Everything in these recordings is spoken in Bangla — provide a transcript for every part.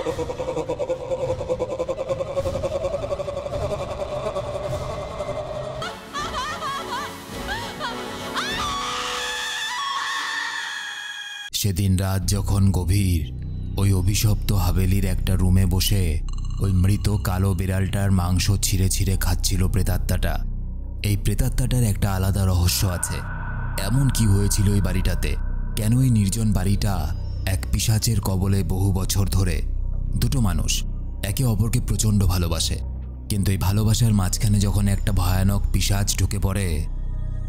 সেদিন রাত যখন গভীর, ওই অভিশপ্ত হাভেলির একটা রুমে বসে ওই মৃত কালো বিড়ালটার মাংস ছিঁড়ে ছিঁড়ে খাচ্ছিল প্রেতাত্মাটা। এই প্রেতাত্মাটার একটা আলাদা রহস্য আছে। এমন কি হয়েছিল এই বাড়িটাতে? কেন এই নির্জন বাড়িটা এক পিশাচের কবলে বহু বছর ধরে? দুটো মানুষ একে অপরকে প্রচণ্ড ভালোবাসে, কিন্তু এই ভালোবাসার মাঝখানে যখন একটা ভয়ানক পিশাচ ঢুকে পড়ে,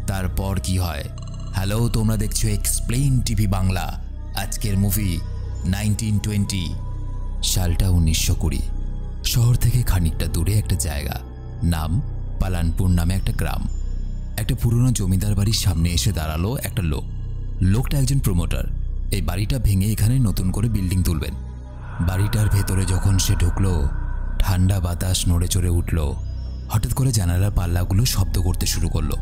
তারপর কি হয়? হ্যালো, তোমরা দেখছো এক্সপ্লেইন টিভি বাংলা। আজকের মুভি 1920, সালটা 1920। শহর থেকে খানিকটা দূরে একটা জায়গা, নাম পালানপুর নামে একটা গ্রাম। একটা পুরনো জমিদার বাড়ির সামনে এসে দাঁড়ালো একটা লোক। লোকটা একজন প্রমোটার। এই বাড়িটা ভেঙে এখানে নতুন করে বিল্ডিং তুলবেন। বাড়িটার ভেতরে যখন সে ঢুকলো, ঠান্ডা বাতাস নড়ে চড়ে উঠল। হঠাৎ করে জানালার পাল্লাগুলো শব্দ করতে শুরু করলো।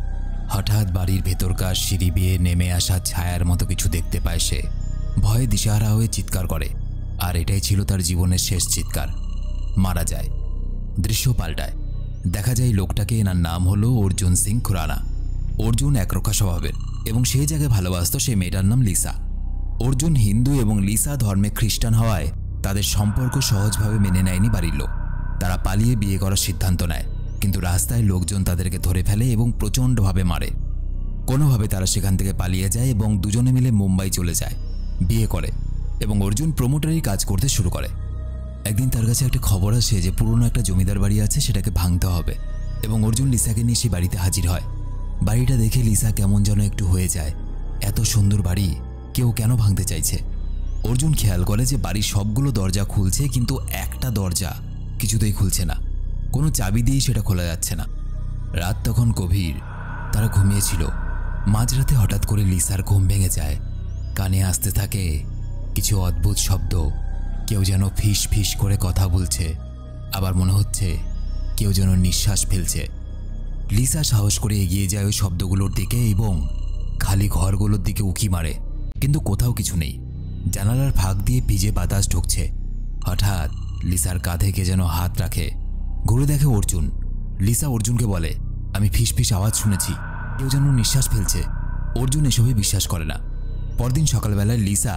হঠাৎ বাড়ির ভেতরকার সিঁড়ি বেয়ে নেমে আসা ছায়ার মতো কিছু দেখতে পায় সে। ভয়ে দিশাহারা হয়ে চিৎকার করে, আর এটাই ছিল তার জীবনের শেষ চিৎকার। মারা যায়। দৃশ্য পাল্টায়। দেখা যায় লোকটাকে, এনার নাম হলো অর্জুন সিং খুরানা। অর্জুন একরক্ষা স্বভাবের এবং সেই জায়গায় ভালোবাসত সেই মেয়েটার নাম লিসা। অর্জুন হিন্দু এবং লিসা ধর্মে খ্রিস্টান হওয়ায় তাদের সম্পর্ক সহজভাবে মেনে নেয়নি বাড়ির লোক। তারা পালিয়ে বিয়ে করার সিদ্ধান্ত নেয়, কিন্তু রাস্তায় লোকজন তাদেরকে ধরে ফেলে এবং প্রচণ্ডভাবে মারে। কোনোভাবে তারা সেখান থেকে পালিয়ে যায় এবং দুজনে মিলে মুম্বাই চলে যায়, বিয়ে করে এবং অর্জুন প্রমোটারি কাজ করতে শুরু করে। একদিন তার কাছে একটা খবর আসে যে পুরনো একটা জমিদার বাড়ি আছে, সেটাকে ভাঙতে হবে, এবং অর্জুন লিসাকে নিয়ে সেই বাড়িতে হাজির হয়। বাড়িটা দেখে লিসা কেমন যেন একটু হয়ে যায়। এত সুন্দর বাড়ি কেউ কেন ভাঙতে চাইছে? অর্জুন খেয়াল করে যে বাড়ির সবগুলো দরজা খুলছে, কিন্তু একটা দরজা কিছুতেই খুলছে না। কোনো চাবি দিয়েই সেটা খোলা যাচ্ছে না। রাত তখন গভীর, তারা ঘুমিয়েছিল। মাঝরাতে হঠাৎ করে লিসার ঘুম ভেঙে যায়। কানে আসতে থাকে কিছু অদ্ভুত শব্দ। কেউ যেন ফিস ফিস করে কথা বলছে, আবার মনে হচ্ছে কেউ যেন নিঃশ্বাস ফেলছে। লিসা সাহস করে এগিয়ে যায় ওই শব্দগুলোর দিকে এবং খালি ঘরগুলোর দিকে উঁকি মারে, কিন্তু কোথাও কিছু নেই। জানালার ফাঁক দিয়ে ভিজে বাতাস ঢুকছে। হঠাৎ লিসার কাঁধে কে যেন হাত রাখে। ঘুরে দেখে অর্জুন। লিসা অর্জুনকে বলে, আমি ফিস ফিস আওয়াজ শুনেছি, কেউ যেন নিঃশ্বাস ফেলছে। অর্জুন এসবই বিশ্বাস করে না। পরদিন সকালবেলায় লিসা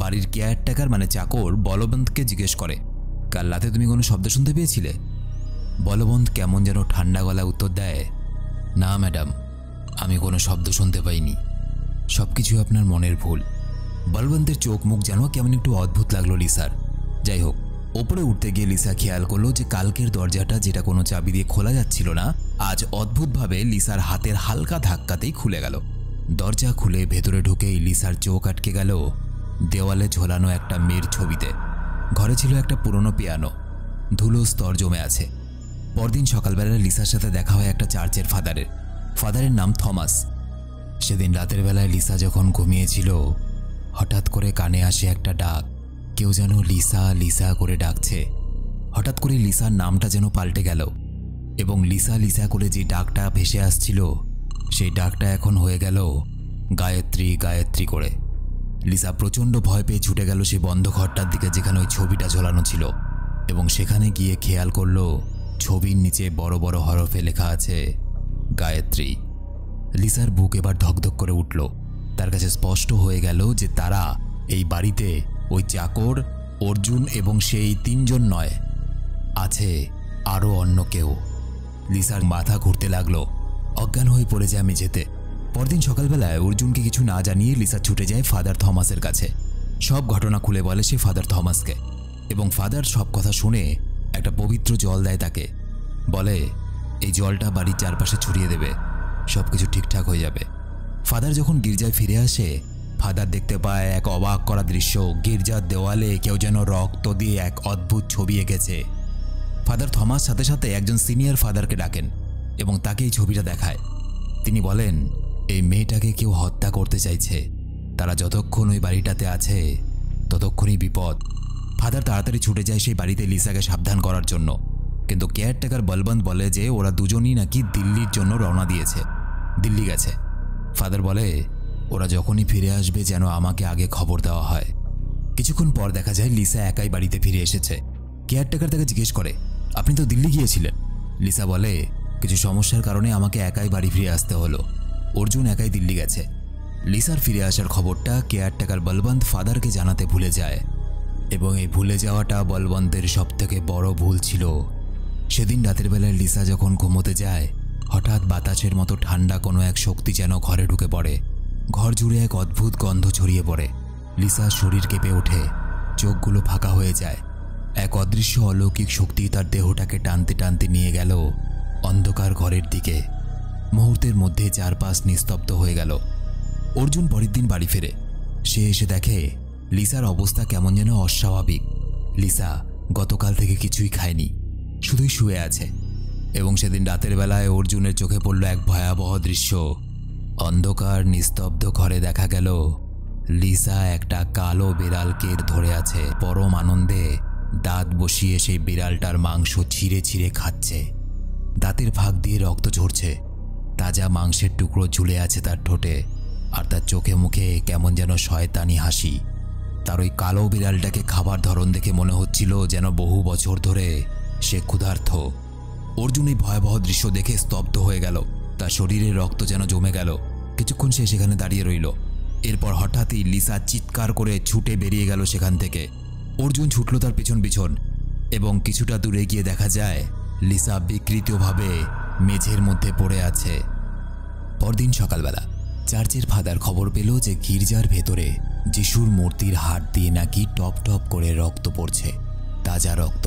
বাড়ির কেয়ারটেকার মানে চাকর বলবন্তকে জিজ্ঞেস করে, কাল রাতে তুমি কোনো শব্দ শুনতে পেয়েছিলে? বলবন্ত কেমন যেন ঠান্ডা গলায় উত্তর দেয়, না ম্যাডাম, আমি কোনো শব্দ শুনতে পাইনি, সব কিছু আপনার মনের ভুল। বলবন্তের চোখ মুখ যেন কেমন একটু অদ্ভুত লাগলো লিসার। যাই হোক, ওপরে উঠতে গিয়ে লিসা খেয়াল করলো যে কালকের দরজাটা, যেটা কোনো চাবি দিয়ে খোলা যাচ্ছিল না, আজ অদ্ভুতভাবে লিসার হাতের হালকা ধাক্কাতেই খুলে গেল। দরজা খুলে ভেতরে ঢুকেই লিসার চোখ আটকে গেল দেওয়ালে ঝোলানো একটা মেয়ের ছবিতে। ঘরে ছিল একটা পুরনো পিয়ানো, ধুলো স্তর জমে আছে। পরদিন সকালবেলা লিসার সাথে দেখা হয় একটা চার্চের ফাদারের নাম থমাস। সেদিন রাতের বেলায় লিসা যখন ঘুমিয়েছিল, হঠাৎ করে কানে আসে একটা ডাক। কেউ যেন লিসা লিসা করে ডাকছে। হঠাৎ করে লিসার নামটা যেন পাল্টে গেল এবং লিসা লিসা করে যে ডাকটা ভেসে আসছিল, সেই ডাকটা এখন হয়ে গেল গায়ত্রী গায়ত্রী করে। লিসা প্রচণ্ড ভয় পেয়ে ছুটে গেল সেই বন্ধ ঘরটার দিকে যেখানে ওই ছবিটা ঝোলানো ছিল, এবং সেখানে গিয়ে খেয়াল করলো ছবির নিচে বড় বড় হরফে লেখা আছে গায়ত্রী। লিসার বুক এবার ধকধক করে উঠল। তার কাছে স্পষ্ট হয়ে গেল যে তারা এই বাড়িতে ওই চাকর, অর্জুন এবং সেই তিনজন নয়, আছে আরও অন্য কেউ। লিসার মাথা ঘুরতে লাগলো, অজ্ঞান হয়ে পড়ে যায় মেঝেতে। পরদিন সকালবেলায় অর্জুনকে কিছু না জানিয়ে লিসা ছুটে যায় ফাদার থমাসের কাছে। সব ঘটনা খুলে বলে সে ফাদার থমাসকে, এবং ফাদার সব কথা শুনে একটা পবিত্র জল দেয় তাকে। বলে, এই জলটা বাড়ির চারপাশে ছড়িয়ে দেবে, সব কিছু ঠিকঠাক হয়ে যাবে। ফাদার যখন গির্জায় ফিরে আসে, ফাদার দেখতে পায় এক অবাক করা দৃশ্য। গির্জার দেওয়ালে কেউ যেন রক্ত দিয়ে এক অদ্ভুত ছবি এঁকেছে। ফাদার থমাস সাথে সাথে একজন সিনিয়র ফাদারকে ডাকেন এবং তাকে এই ছবিটা দেখায়। তিনি বলেন, এই মেয়েটাকে কেউ হত্যা করতে চাইছে। তারা যতক্ষণ ওই বাড়িটাতে আছে ততক্ষণই বিপদ। ফাদার তাড়াতাড়ি ছুটে যায় সেই বাড়িতে লিসাকে সাবধান করার জন্য, কিন্তু কেয়ারটেকার বলবন্ত বলে যে ওরা দুজনই নাকি দিল্লির জন্য রওনা দিয়েছে, দিল্লি গেছে। ফাদার বলে, ওরা যখনই ফিরে আসবে যেন আমাকে আগে খবর দেওয়া হয়। কিছুক্ষণ পর দেখা যায় লিসা একাই বাড়িতে ফিরে এসেছে। কেয়ারটেকার তাকে জিজ্ঞেস করে, আপনি তো দিল্লি গিয়েছিলেন। লিসা বলে, কিছু সমস্যার কারণে আমাকে একাই বাড়ি ফিরে আসতে হলো। অর্জুন একাই দিল্লি গেছে। লিসার ফিরে আসার খবরটা কেয়ারটেকার বলবন্ত ফাদারকে জানাতে ভুলে যায়, এবং এই ভুলে যাওয়াটা বলবন্তের সবথেকে বড় ভুল ছিল। সেদিন রাতের বেলায় লিসা যখন ঘুমোতে যায়, হঠাৎ বাতাসের মতো ঠান্ডা কোনো এক শক্তি যেন ঘরে ঢুকে পড়ে। ঘর জুড়ে এক অদ্ভুত গন্ধ ছড়িয়ে পড়ে। লিসার শরীর কেঁপে ওঠে, চোখগুলো ফাঁকা হয়ে যায়। এক অদৃশ্য অলৌকিক শক্তি তার দেহটাকে টানতে টানতে নিয়ে গেল অন্ধকার ঘরের দিকে। মুহূর্তের মধ্যে চারপাশ নিস্তব্ধ হয়ে গেল। অর্জুন পরের দিন বাড়ি ফেরে। সে এসে দেখে লিসার অবস্থা কেমন যেন অস্বাভাবিক। লিসা গতকাল থেকে কিছুই খায়নি, শুধুই শুয়ে আছে। এবং সেদিন রাতের বেলায় অর্জুনের চোখে পড়ল এক ভয়াবহ দৃশ্য। অন্ধকার নিস্তব্ধ ঘরে দেখা গেল লিসা একটা কালো বিড়ালকে ধরে আছে। পরম আনন্দে দাঁত বসিয়ে সেই বিড়ালটার মাংস ছিঁড়ে ছিঁড়ে খাচ্ছে। দাঁতের ফাঁক দিয়ে রক্ত ঝরছে। তাজা মাংসের টুকরো ঝুলে আছে তার ঠোঁটে, আর তার চোখে মুখে কেমন যেন শয়তানি হাসি। তার ওই কালো বিড়ালটাকে খাবার ধরন দেখে মনে হচ্ছিল যেন বহু বছর ধরে সে ক্ষুধার্ত। অর্জুন এই ভয়াবহ দৃশ্য দেখে স্তব্ধ হয়ে গেল। তার শরীরে রক্ত যেন জমে গেল। কিছুক্ষণ সে সেখানে দাঁড়িয়ে রইল। এরপর হঠাৎই লিসা চিৎকার করে ছুটে বেরিয়ে গেল সেখান থেকে। অর্জুন ছুটল তার পিছন পিছন, এবং কিছুটা দূরে গিয়ে দেখা যায় লিসা বিকৃতভাবে মেঝের মধ্যে পড়ে আছে। পরদিন সকালবেলা চার্চের ফাদার খবর পেল যে গির্জার ভেতরে যিশুর মূর্তির হাত দিয়ে নাকি টপ টপ করে রক্ত পড়ছে, তাজা রক্ত।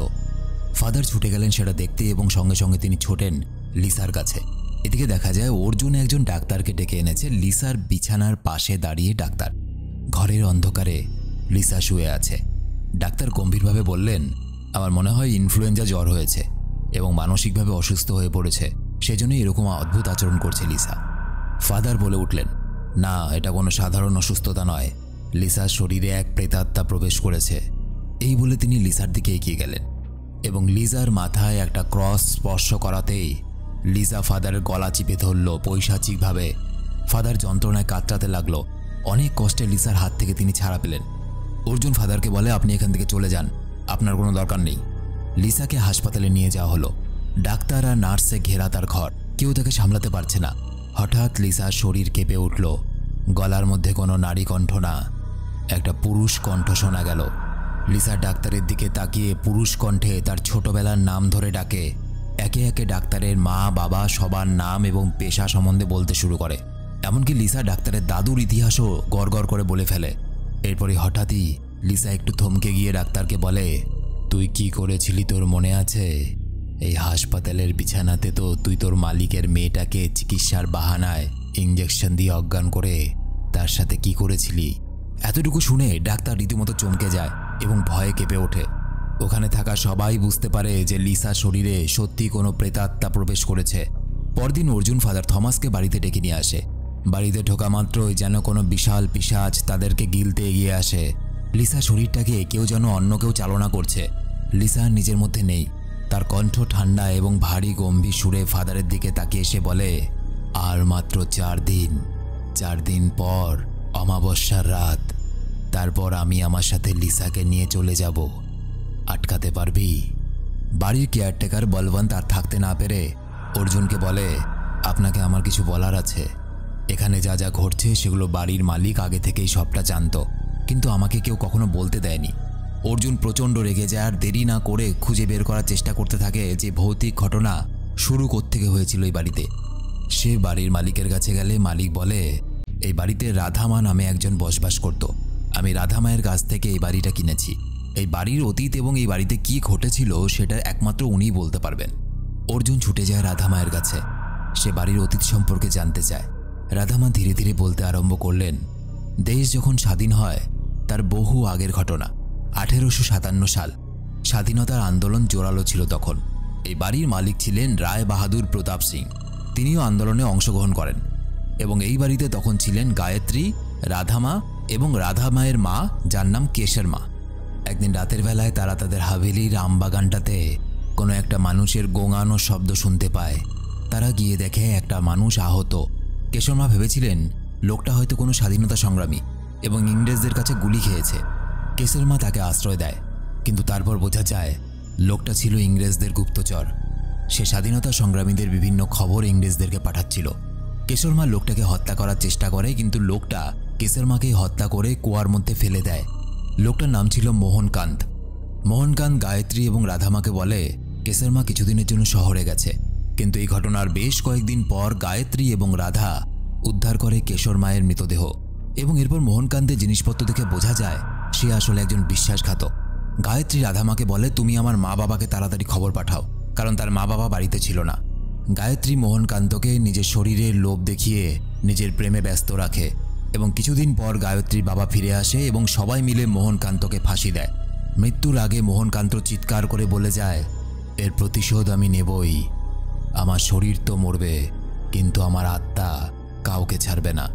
ফাদার ছুটে গেলেন সেটা দেখতে, এবং সঙ্গে সঙ্গে তিনি ছোটেন লিসার কাছে। এদিকে দেখা যায় অর্জুন একজন ডাক্তারকে ডেকে এনেছে। লিসার বিছানার পাশে দাঁড়িয়ে ডাক্তার। ঘরের অন্ধকারে লিসা শুয়ে আছে। ডাক্তার গম্ভীরভাবে বললেন, আমার মনে হয় ইনফ্লুয়েঞ্জা জ্বর হয়েছে এবং মানসিকভাবে অসুস্থ হয়ে পড়েছে, সেজন্যই এরকম অদ্ভুত আচরণ করছে লিসা। ফাদার বলে উঠলেন, না, এটা কোনো সাধারণ অসুস্থতা নয়। লিসার শরীরে এক প্রেতাত্মা প্রবেশ করেছে। এই বলে তিনি লিসার দিকে এগিয়ে গেলেন, এবং লিসার মাথায় একটা ক্রস স্পর্শ করাতেই লিসা ফাদারের গলা চিপে ধরল পৈশাচিকভাবে। ফাদার যন্ত্রণায় কাতরাতে লাগলো। অনেক কষ্টে লিসার হাত থেকে তিনি ছাড়া পেলেন। অর্জুন ফাদারকে বলে, আপনি এখান থেকে চলে যান, আপনার কোনো দরকার নেই। লিসাকে হাসপাতালে নিয়ে যাওয়া হলো। ডাক্তার আর নার্সে ঘেরা তার ঘর। কেউ তাকে সামলাতে পারছে না। হঠাৎ লিসার শরীর কেঁপে উঠল। গলার মধ্যে কোনো নারী কণ্ঠ না, একটা পুরুষ কণ্ঠ শোনা গেল। লিসা ডাক্তারের দিকে তাকিয়ে পুরুষ কণ্ঠে তার ছোটবেলার নাম ধরে ডাকে। একে একে ডাক্তারের মা বাবা সবার নাম এবং পেশা সম্বন্ধে বলতে শুরু করে। এমনকি লিসা ডাক্তারের দাদুর ইতিহাসও গড়গড় করে বলে ফেলে। এরপরে হঠাৎই লিসা একটু থমকে গিয়ে ডাক্তারকে বলে, তুই কি করেছিলি তোর মনে আছে? এই হাসপাতালের বিছানাতে তো তুই তোর মালিকের মেয়েটাকে চিকিৎসার বাহানায় ইঞ্জেকশন দিয়ে অজ্ঞান করে তার সাথে কি করেছিলি? এতটুকু শুনে ডাক্তার রীতিমতো চমকে যায় এবং ভয়ে কেঁপে ওঠে। ওখানে থাকা সবাই বুঝতে পারে যে লিসার শরীরে সত্যি কোনো প্রেতাত্মা প্রবেশ করেছে। পরদিন অর্জুন ফাদার থমাসকে বাড়িতে ডেকে নিয়ে আসে। বাড়িতে ঢোকা মাত্রই যেন কোনো বিশাল পিশাচ তাদেরকে গিলতে এগিয়ে আসে। লিসা শরীরটাকে কেউ যেন অন্য কেউ চালনা করছে। লিসা নিজের মধ্যে নেই। তার কণ্ঠ ঠান্ডা এবং ভারী গম্ভীর সুরে ফাদারের দিকে তাকিয়ে এসে বলে, আর মাত্র 4 দিন পর অমাবস্যার রাত, তারপর আমি আমার সাথে লিসাকে নিয়ে চলে যাব। আটকাতে পারবি? বাড়ির কেয়ারটেকার বলবন্ত আর থাকতে না পেরে অর্জুনকে বলে, আপনাকে আমার কিছু বলার আছে। এখানে যা যা ঘটছে সেগুলো বাড়ির মালিক আগে থেকেই সবটা জানত, কিন্তু আমাকে কেউ কখনো বলতে দেয়নি। অর্জুন প্রচণ্ড রেগে যায় আর দেরি না করে খুঁজে বের করার চেষ্টা করতে থাকে যে ভৌতিক ঘটনা শুরু কোত্থেকে হয়েছিল এই বাড়িতে। সে বাড়ির মালিকের কাছে গেলে মালিক বলে, এই বাড়িতে রাধামা নামে একজন বসবাস করত। আমি রাধামায়ের কাছ থেকে এই বাড়িটা কিনেছি। এই বাড়ির অতীত এবং এই বাড়িতে কি ঘটেছিল সেটা একমাত্র উনিই বলতে পারবেন। অর্জুন ছুটে যায় রাধামায়ের কাছে। সে বাড়ির অতীত সম্পর্কে জানতে চায়। রাধামা ধীরে ধীরে বলতে আরম্ভ করলেন, দেশ যখন স্বাধীন হয় তার বহু আগের ঘটনা। 1857 সাল, স্বাধীনতার আন্দোলন জোরালো ছিল তখন। এই বাড়ির মালিক ছিলেন রায় বাহাদুর প্রতাপ সিং। তিনিও আন্দোলনে অংশগ্রহণ করেন, এবং এই বাড়িতে তখন ছিলেন গায়ত্রী, রাধামা এবং রাধামায়ের মা, যার নাম কেশর মা। একদিন রাতের বেলায় তারা তাদের হাভেলির আমবাগানটাতে কোনো একটা মানুষের গোঙানো শব্দ শুনতে পায়। তারা গিয়ে দেখে একটা মানুষ আহত। কেশর মা ভেবেছিলেন লোকটা হয়তো কোনো স্বাধীনতা সংগ্রামী এবং ইংরেজদের কাছে গুলি খেয়েছে। কেসের মা তাকে আশ্রয় দেয়, কিন্তু তারপর বোঝা যায় লোকটা ছিল ইংরেজদের গুপ্তচর। সে স্বাধীনতা সংগ্রামীদের বিভিন্ন খবর ইংরেজদেরকে পাঠাচ্ছিল। কেশর মা লোকটাকে হত্যা করার চেষ্টা করে, কিন্তু লোকটা কেসের মাকেই হত্যা করে কুয়ার মধ্যে ফেলে দেয়। লোকটার নাম ছিল মোহনকান্ত। মোহনকান্ত গায়ত্রী এবং রাধামাকে বলে কেসের মা কিছুদিনের জন্য শহরে গেছে, কিন্তু এই ঘটনার বেশ কয়েকদিন পর গায়ত্রী এবং রাধা উদ্ধার করে কেশর মায়ের মৃতদেহ, এবং এরপর মোহনকান্তের জিনিসপত্র দেখে বোঝা যায় সে আসলে একজন বিশ্বাসঘাতক। গায়ত্রী রাধামাকে বলে তুমি আমার মা বাবাকে তাড়াতাড়ি খবর পাঠাও, কারণ তার মা বাবা বাড়িতে ছিল না। গায়ত্রী মোহনকান্তকে নিজের শরীরের লোভ দেখিয়ে নিজের প্রেমে ব্যস্ত রাখে, এবং কিছুদিন পর গায়ত্রীর বাবা ফিরে আসে এবং সবাই মিলে মোহনকান্তকে ফাঁসি দেয়। মৃত্যুর আগে মোহনকান্ত চিৎকার করে বলে যায়, এর প্রতিশোধ আমি নেবই। আমার শরীর তো মরবে, কিন্তু আমার আত্মা কাউকে ছাড়বে না।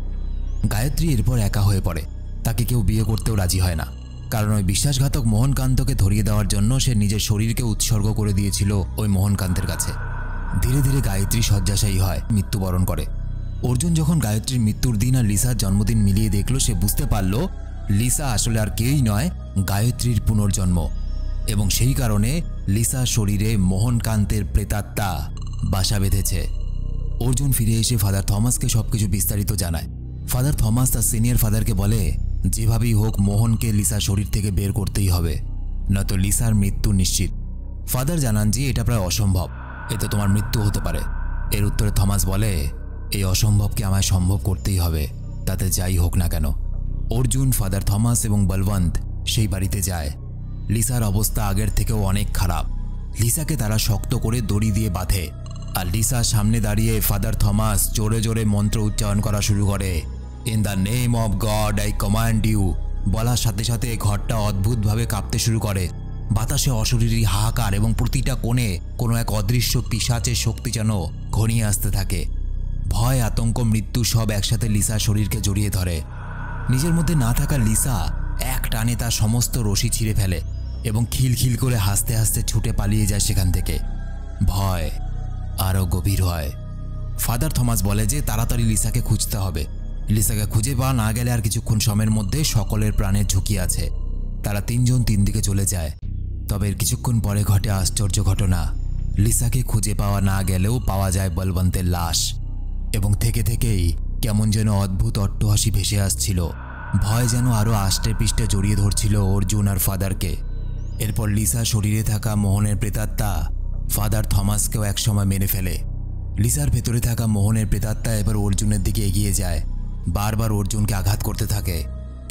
গায়ত্রী এরপর একা হয়ে পড়ে। তাকে কেউ বিয়ে করতেও রাজি হয় না, কারণ ওই বিশ্বাসঘাতক মোহনকান্তকে ধরিয়ে দেওয়ার জন্য সে নিজের শরীরকে উৎসর্গ করে দিয়েছিল ওই মোহনকান্তের কাছে। ধীরে ধীরে গায়ত্রী শয্যাশায়ী হয়, মৃত্যুবরণ করে। অর্জুন যখন গায়ত্রীর মৃত্যুর দিন আর লিসার জন্মদিন মিলিয়ে দেখল, সে বুঝতে পারল লিসা আসলে আর কেউই নয়, গায়ত্রীর পুনর্জন্ম, এবং সেই কারণে লিসার শরীরে মোহনকান্তের প্রেতাত্মা বাসা বেঁধেছে। অর্জুন ফিরে এসে ফাদার থমাসকে সবকিছু বিস্তারিত জানায়। ফাদার থমাস তার সিনিয়র ফাদারকে বলে যেভাবেই হোক মোহনকে লিসার শরীর থেকে বের করতেই হবে, নয়তো লিসার মৃত্যু নিশ্চিত। ফাদার জানান যে এটা প্রায় অসম্ভব, এতে তোমার মৃত্যু হতে পারে। এর উত্তরে থমাস বলে এই অসম্ভবকে আমায় সম্ভব করতেই হবে, তাতে যাই হোক না কেন। অর্জুন, ফাদার থমাস এবং বলবন্ত সেই বাড়িতে যায়। লিসার অবস্থা আগের থেকেও অনেক খারাপ। লিসাকে তারা শক্ত করে দড়ি দিয়ে বাঁধে, আর লিসার সামনে দাঁড়িয়ে ফাদার থমাস জোরে জোরে মন্ত্র উচ্চারণ করা শুরু করে। In the name of God I command you বলার সাথে সাথে ঘরটা অদ্ভুতভাবে কাঁপতে শুরু করে। বাতাসে অশরীরী হাহাকার এবং প্রতিটা কোণে কোনো এক অদৃশ্য পিশাচের শক্তি যেন ঘনিয়ে আসতে থাকে। ভয়, আতঙ্ক, মৃত্যু সব একসাথে লিসার শরীরকে জড়িয়ে ধরে। নিজের মধ্যে না থাকা লিসা এক টানে তার সমস্ত রশি ছিঁড়ে ফেলে এবং খিলখিল করে হাসতে হাসতে ছুটে পালিয়ে যায় সেখান থেকে। ভয় আরও গভীর হয়। ফাদার থমাস বলে যে তাড়াতাড়ি লিসাকে খুঁজতে হবে। লিসাকে খুঁজে পাওয়া না গেলে আর কিছুক্ষণ সময়ের মধ্যে সকলের প্রাণের ঝুঁকি আছে। তারা তিনজন তিন দিকে চলে যায়। তবে এর কিছুক্ষণ পরে ঘটে আশ্চর্য ঘটনা। লিসাকে খুঁজে পাওয়া না গেলেও পাওয়া যায় বলবন্তের লাশ, এবং থেকে থেকেই কেমন যেন অদ্ভুত অট্টহাসি ভেসে আসছিল। ভয় যেন আরও আষ্টে পিষ্টে জড়িয়ে ধরছিল অর্জুন আর ফাদারকে। এরপর লিসা শরীরে থাকা মোহনের প্রেতাত্মা ফাদার থমাসকেও একসময় মেরে ফেলে। লিসার ভেতরে থাকা মোহনের প্রেতাত্মা এবার অর্জুনের দিকে এগিয়ে যায়, বারবার অর্জুনকে আঘাত করতে থাকে।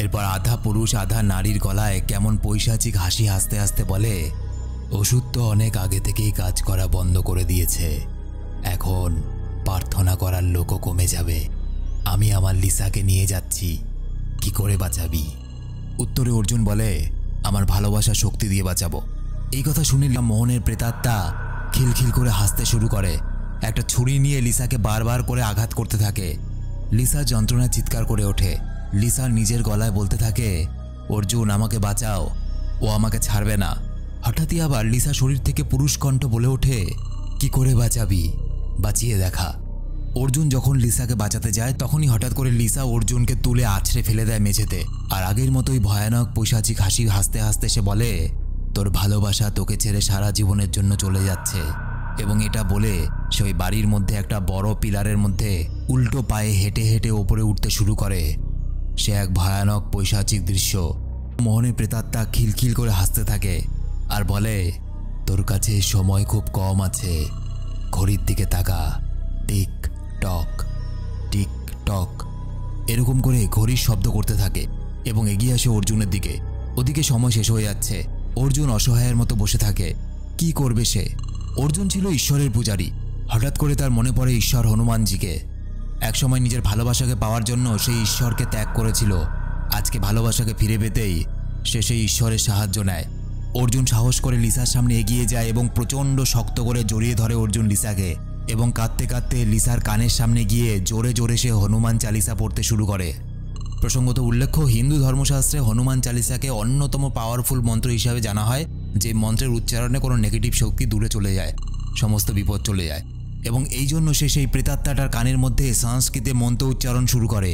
এরপর আধা পুরুষ আধা নারীর গলায় কেমন পৈশাচিক হাসি হাসতে হাসতে বলে, ওষুধ তো অনেক আগে থেকেই কাজ করা বন্ধ করে দিয়েছে, এখন প্রার্থনা করার লোকও কমে যাবে। আমি আমার লিসাকে নিয়ে যাচ্ছি, কি করে বাঁচাবি? উত্তরে অর্জুন বলে, আমার ভালোবাসা শক্তি দিয়ে বাঁচাবো। এই কথা শুনে মোহনের প্রেতাত্মা খিলখিল করে হাসতে শুরু করে। একটা ছুরি নিয়ে লিসাকে বারবার করে আঘাত করতে থাকে। লিসা যন্ত্রণায় চিৎকার করে ওঠে। লিসা নিজের গলায় বলতে থাকে, অর্জুন আমাকে বাঁচাও, ও আমাকে ছাড়বে না। হঠাৎই আবার লিসা শরীর থেকে পুরুষ কণ্ঠ বলে ওঠে, কি করে বাঁচাবি, বাঁচিয়ে দেখা। অর্জুন যখন লিসাকে বাঁচাতে যায় তখনই হঠাৎ করে লিসা অর্জুনকে তুলে আছড়ে ফেলে দেয় মেঝেতে। আর আগের মতোই ভয়ানক পৈশাচিক হাসি হাসতে হাসতে সে বলে, তোর ভালোবাসা তোকে ছেড়ে সারা জীবনের জন্য চলে যাচ্ছে। এবং এটা বলে সে ওই বাড়ির মধ্যে একটা বড় পিলারের মধ্যে উল্টো পায়ে হেঁটে হেঁটে ওপরে উঠতে শুরু করে। সে এক ভয়ানক পৈশাচিক দৃশ্য। মোহনের প্রেতাত্মা খিলখিল করে হাসতে থাকে আর বলে, তোর কাছে সময় খুব কম আছে, ঘড়ির দিকে তাকা, টিক টক টিক টক। এরকম করে ঘড়ির শব্দ করতে থাকে এবং এগিয়ে আসে অর্জুনের দিকে। ওদিকে সময় শেষ হয়ে যাচ্ছে। অর্জুন অসহায়ের মতো বসে থাকে। কি করবে সে? অর্জুন ছিল ঈশ্বরের পূজারী। হঠাৎ করে তার মনে পড়ে ঈশ্বর হনুমানজিকে। একসময় নিজের ভালোবাসাকে পাওয়ার জন্য সেই ঈশ্বরকে ত্যাগ করেছিল। আজকে ভালোবাসাকে ফিরে পেতেই সে সেই ঈশ্বরের সাহায্য নেয়। অর্জুন সাহস করে লিসার সামনে এগিয়ে যায় এবং প্রচণ্ড শক্ত করে জড়িয়ে ধরে অর্জুন লিসাকে, এবং কাঁদতে কাঁদতে লিসার কানের সামনে গিয়ে জোরে জোরে সে হনুমান চালিসা পড়তে শুরু করে। প্রসঙ্গত উল্লেখ্য, হিন্দু ধর্মশাস্ত্রে হনুমান চালিসাকে অন্যতম পাওয়ারফুল মন্ত্র হিসাবে জানা হয়, যে মন্ত্রের উচ্চারণে কোনো নেগেটিভ শক্তি দূরে চলে যায়, সমস্ত বিপদ চলে যায়। এবং এই জন্য সে সেই প্রেতাত্মাটার কানের মধ্যে সংস্কৃতে মন্ত্র উচ্চারণ শুরু করে।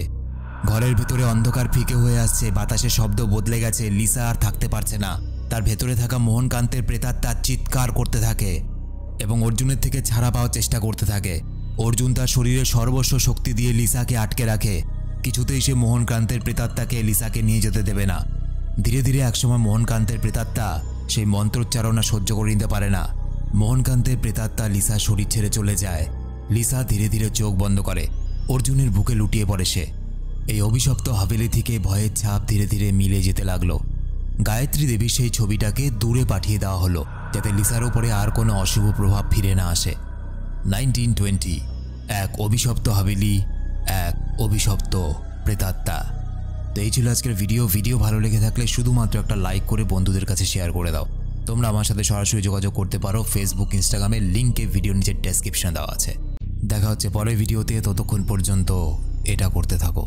ঘরের ভেতরে অন্ধকার ফিকে হয়ে আসছে, বাতাসের শব্দ বদলে গেছে। লিসা আর থাকতে পারছে না। তার ভেতরে থাকা মোহনকান্তের প্রেতাত্মা চিৎকার করতে থাকে এবং অর্জুনের থেকে ছাড়া পাওয়ার চেষ্টা করতে থাকে। অর্জুন তার শরীরের সর্বস্ব শক্তি দিয়ে লিসাকে আটকে রাখে। কিছুতেই সে মোহনকান্তের প্রেতাত্মাকে লিসাকে নিয়ে যেতে দেবে না। ধীরে ধীরে একসময় মোহনকান্তের প্রেতাত্মা সেই মন্ত্রোচ্চারণা সহ্য করে নিতে পারে না। মোহনকান্তের প্রেতাত্মা লিসার শরীর ছেড়ে চলে যায়। লিসা ধীরে ধীরে চোখ বন্ধ করে। অর্জুনের বুকে লুটিয়ে পড়ে সে। এই অভিশপ্ত হাভেলি থেকে ভয়ের ছাপ ধীরে ধীরে মিলে যেতে লাগলো। গায়ত্রী দেবীর সেই ছবিটাকে দূরে পাঠিয়ে দেওয়া হলো, যাতে লিসার ওপরে আর কোনো অশুভ প্রভাব ফিরে না আসে। 1920, এক অভিশপ্ত হাভেলি, এক অভিশপ্ত প্রেতাত্মা। তো এই ছিল আজকের ভিডিও ভালো লেগে থাকলে শুধুমাত্র একটা লাইক করে বন্ধুদের কাছে শেয়ার করে দাও। তোমরা আমার সাথে সরাসরি যোগাযোগ করতে পারো ফেসবুক, ইনস্টাগ্রামে, লিঙ্কে ভিডিও নিচের ডেসক্রিপশনে দেওয়া আছে। দেখা হচ্ছে পরের ভিডিওতে। ততক্ষণ পর্যন্ত এটা করতে থাকো।